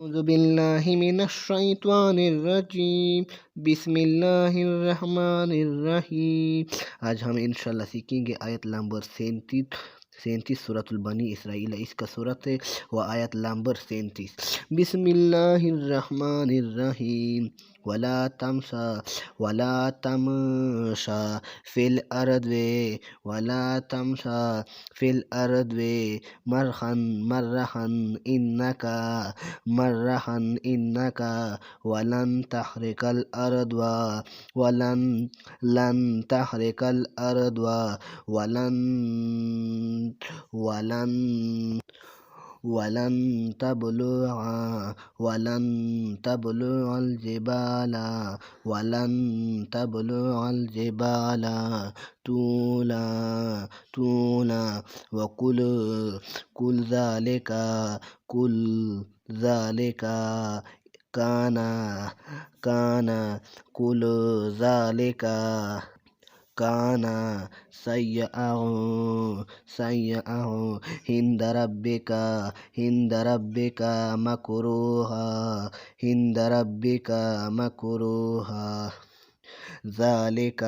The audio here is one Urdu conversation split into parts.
اعوذ باللہ من الشیطان الرجیم بسم اللہ الرحمن الرحیم۔ آج ہم انشاءاللہ سیکھیں گے آیت نمبر 37 سورۃ البنی اسرائیل، اس کا سورت ہے وہ آیت نمبر 37۔ بسم اللہ الرحمن الرحیم۔ ولا تمشا فی الارض مرحا انک ولن تحرق الارض ولن تبلغ الجبال طولا وكل ذلك كان سيئه عند ربك مكروها ذلك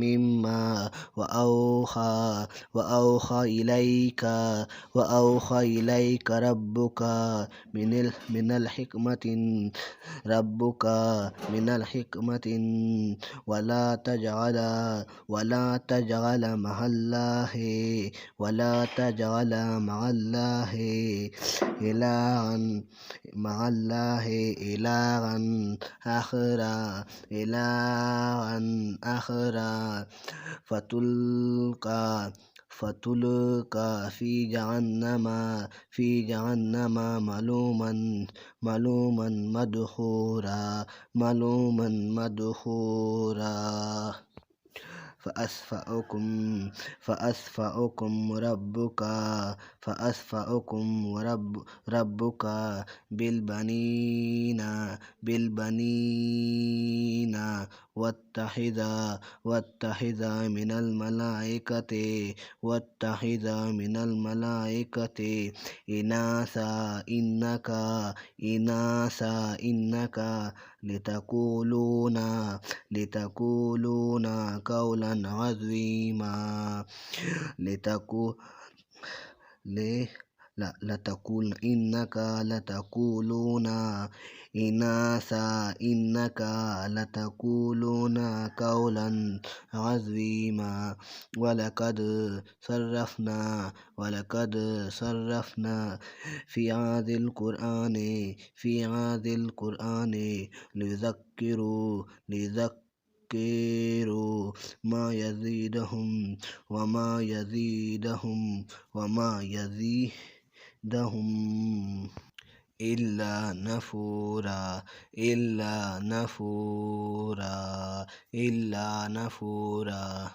مما وأوحى إليك ربك من الحكمة ولا تجعل مع الله إلها آخر فتلقى في جهنم ملوما مدحورا فأصفأكم ربك بالبنين واتخذ من الملائكة إناثا إنك لتقولون قولا عظيما إنك لتقولون قولا عظيما ولقد صرفنا في هذا القرآن ليذكروا ما يزيدهم إلا نفورا